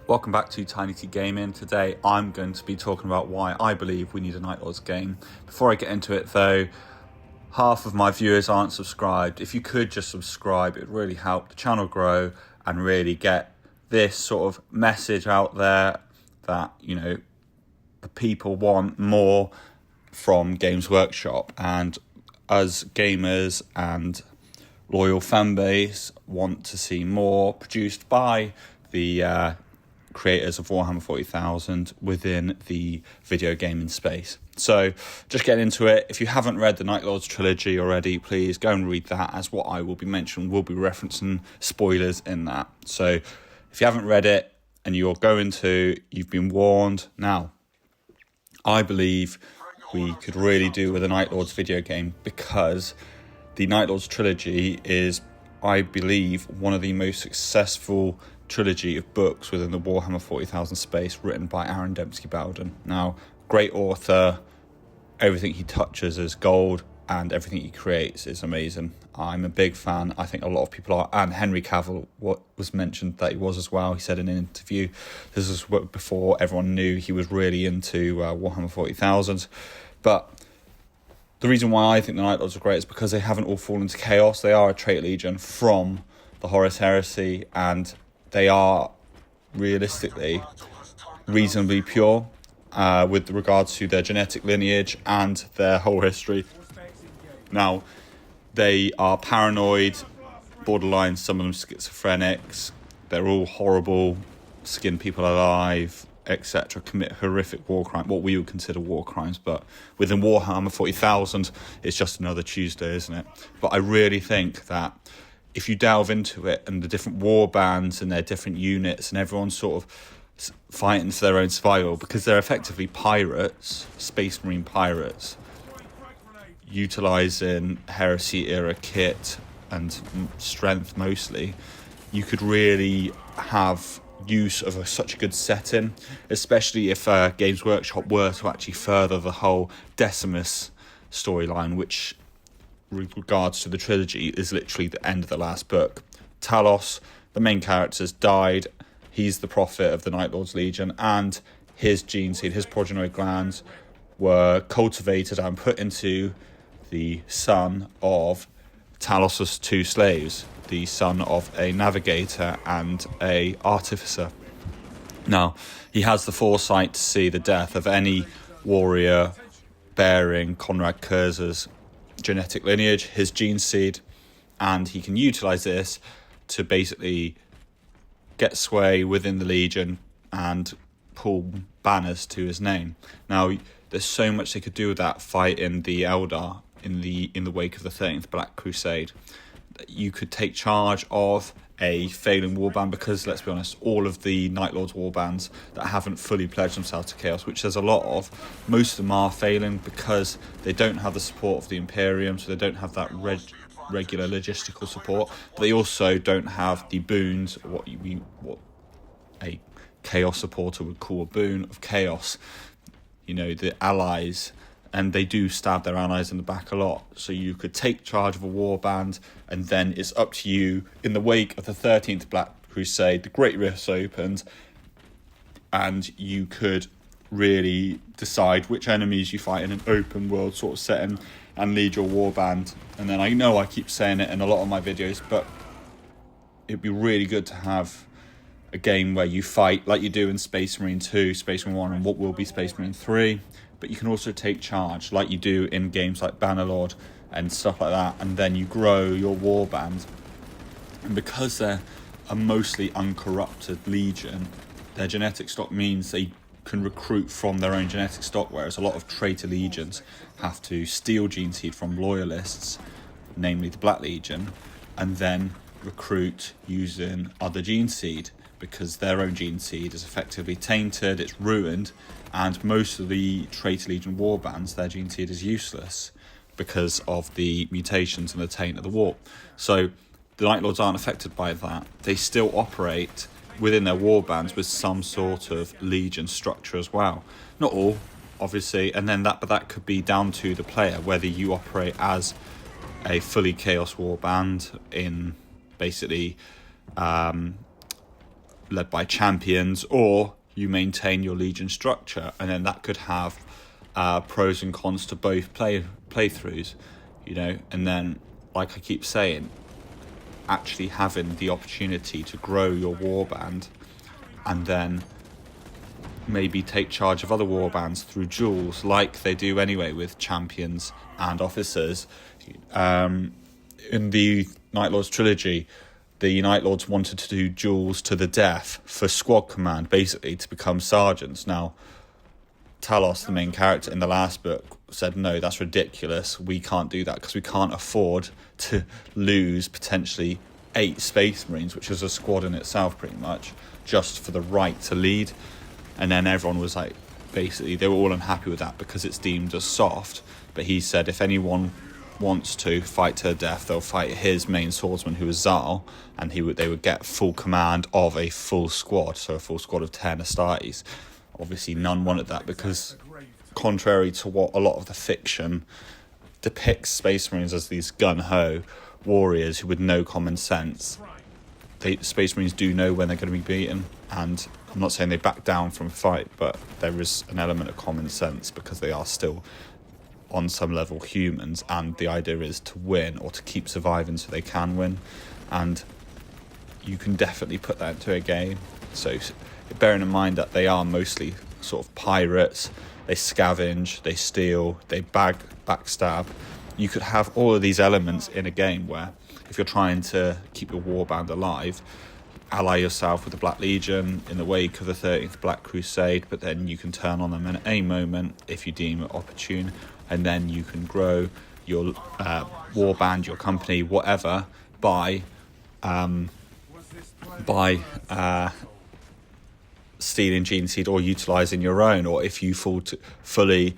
Welcome back to Tiny T Gaming. Today I'm going to be talking about why I believe we need a Night Lords game. Before I get into it though, half of my viewers aren't subscribed. If you could just subscribe, it would really help the channel grow and really get this sort of message out there that, you know, the people want more from Games Workshop, and us gamers and loyal fan base want to see more produced by the creators of Warhammer 40,000 within the video gaming space. So just getting into it, if you haven't read the Night Lords trilogy already, please go and read that, as what I will be mentioning will be referencing spoilers in that. So if you haven't read it and you're going to, you've been warned. Now, I believe we could really do with a Night Lords video game, because the Night Lords trilogy is, I believe, one of the most successful trilogy of books within the Warhammer 40,000 space, written by Aaron Dembski-Bowden. Now, great author, everything he touches is gold, and everything he creates is amazing. I'm a big fan. I think a lot of people are, and Henry Cavill, what was mentioned that he was as well. He said in an interview, this was before everyone knew he was really into Warhammer 40,000. But the reason why I think the Night Lords are great is because they haven't all fallen to chaos. They are a trait legion from the Horus Heresy, and they are realistically reasonably pure with regards to their genetic lineage and their whole history. Now, they are paranoid, borderline, some of them schizophrenics. They're all horrible, skin people alive, etc., commit horrific war crime, what we would consider war crimes, but within Warhammer 40,000, it's just another Tuesday, isn't it? But I really think that if you delve into it, and the different war bands and their different units, and everyone's sort of fighting for their own survival, because they're effectively pirates, Space Marine pirates, utilising Heresy-era kit and strength mostly, you could really have use of such a good setting, especially if Games Workshop were to actually further the whole Decimus storyline, which, with regards to the trilogy, is literally the end of the last book. Talos, the main character, has died. He's the prophet of the Night Lords Legion, and his gene seed, his progenoid glands, were cultivated and put into the son of Talos' two slaves, the son of a navigator and a artificer. Now, he has the foresight to see the death of any warrior bearing Konrad Curzer's genetic lineage, his gene seed, and he can utilize this to basically get sway within the Legion and pull banners to his name. Now, there's so much they could do with that fight in the Eldar in the wake of the 13th Black Crusade. You could take charge of a failing warband, because let's be honest, all of the Night Lords warbands that haven't fully pledged themselves to Chaos, which there's a lot of, most of them are failing because they don't have the support of the Imperium, so they don't have that regular logistical support, but they also don't have the boons, what a Chaos supporter would call a boon of Chaos, you know, the allies, and they do stab their allies in the back a lot. So you could take charge of a warband, and then it's up to you, in the wake of the 13th Black Crusade, the Great Rifts opened, and you could really decide which enemies you fight in an open world sort of setting and lead your warband. And then I know I keep saying it in a lot of my videos, but it'd be really good to have a game where you fight like you do in Space Marine 2, Space Marine 1, and what will be Space Marine 3. But you can also take charge like you do in games like Bannerlord and stuff like that, and then you grow your warband. And because they're a mostly uncorrupted legion, their genetic stock means they can recruit from their own genetic stock, whereas a lot of traitor legions have to steal gene seed from loyalists, namely the Black Legion, and then recruit using other gene seed, because their own gene seed is effectively tainted, it's ruined, and most of the Traitor Legion warbands, their gene seed is useless because of the mutations and the taint of the warp. So the Night Lords aren't affected by that. They still operate within their warbands with some sort of Legion structure as well. Not all, obviously, and then that could be down to the player, whether you operate as a fully Chaos warband in basically led by champions, or you maintain your legion structure, and then that could have pros and cons to both playthroughs, and then, like I keep saying, actually having the opportunity to grow your warband and then maybe take charge of other warbands through duels, like they do anyway with champions and officers. In the Night Lords trilogy, the Night Lords wanted to do duels to the death for squad command, basically to become sergeants. Now, Talos, the main character in the last book, said, no, that's ridiculous. We can't do that because we can't afford to lose potentially 8 Space Marines, which is a squad in itself pretty much, just for the right to lead. And then everyone was like, basically, they were all unhappy with that because it's deemed as soft. But he said if anyone wants to fight to the death, they'll fight his main swordsman, who is Zal, and they would get full command of a full squad, so a full squad of 10 Astartes. Obviously, none wanted that because, contrary to what a lot of the fiction depicts Space Marines as these gun-ho warriors who with no common sense, Space Marines do know when they're going to be beaten, and I'm not saying they back down from a fight, but there is an element of common sense because they are still on some level humans, and the idea is to win or to keep surviving so they can win, and you can definitely put that into a game. So bearing in mind that they are mostly sort of pirates, they scavenge, they steal, they backstab, you could have all of these elements in a game where if you're trying to keep your warband alive, ally yourself with the Black Legion in the wake of the 13th Black Crusade, but then you can turn on them at any moment if you deem it opportune, and then you can grow your warband, your company, whatever, by stealing Gene Seed or utilising your own, or if you fully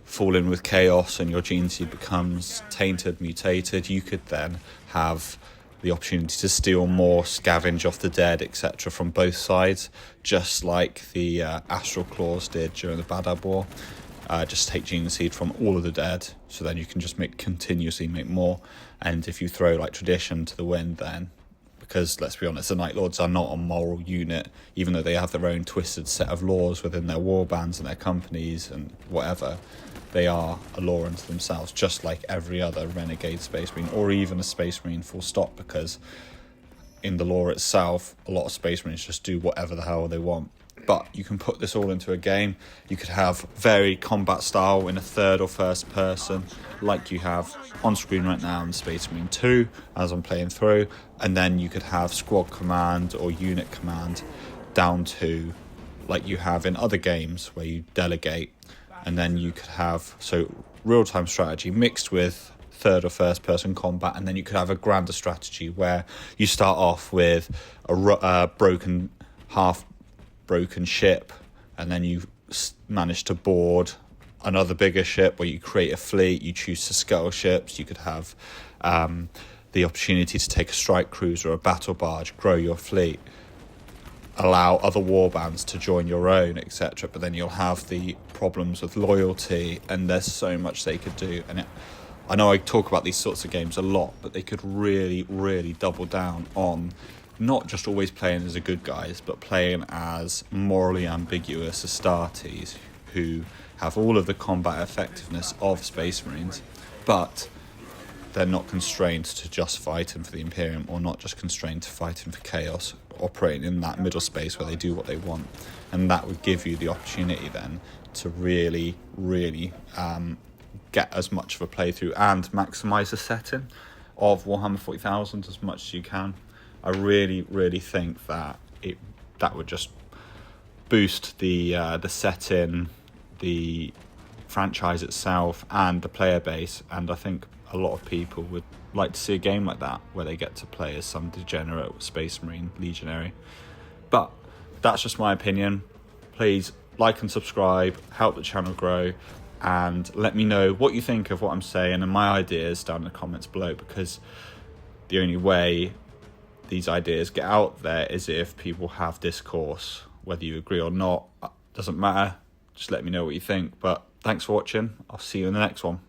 fall in with chaos and your Gene Seed becomes tainted, mutated, you could then have the opportunity to steal more, scavenge off the dead, etc. from both sides, just like the Astral Claws did during the Badab War. Just take Gene Seed from all of the dead, so then you can just continuously make more. And if you throw like tradition to the wind, then, because let's be honest, the Night Lords are not a moral unit, even though they have their own twisted set of laws within their warbands and their companies and whatever, they are a law unto themselves, just like every other renegade Space Marine, or even a Space Marine full stop, because in the lore itself, a lot of Space Marines just do whatever the hell they want. But you can put this all into a game. You could have varied combat style in a third or first person, like you have on screen right now in Space Marine 2, as I'm playing through. And then you could have squad command or unit command down to like you have in other games where you delegate. And then you could have, so real-time strategy mixed with third or first person combat. And then you could have a grander strategy where you start off with a half-broken ship, and then you manage to board another bigger ship where you create a fleet, you choose to scuttle ships, you could have the opportunity to take a strike cruiser or a battle barge, grow your fleet, allow other warbands to join your own, etc. But then you'll have the problems with loyalty, and there's so much they could do. And I know I talk about these sorts of games a lot, but they could really, really double down on not just always playing as the good guys, but playing as morally ambiguous Astartes who have all of the combat effectiveness of Space Marines, but they're not constrained to just fighting for the Imperium, or not just constrained to fighting for chaos, operating in that middle space where they do what they want. And that would give you the opportunity then to really, really get as much of a playthrough and maximise the setting of Warhammer 40,000 as much as you can. I really, really think that that would just boost the setting, the franchise itself, and the player base. And I think a lot of people would like to see a game like that, where they get to play as some degenerate Space Marine legionary. But that's just my opinion. Please like and subscribe, help the channel grow, and let me know what you think of what I'm saying and my ideas down in the comments below, because the only way these ideas get out there is if people have discourse. Whether you agree or not, doesn't matter. Just let me know what you think. But thanks for watching. I'll see you in the next one.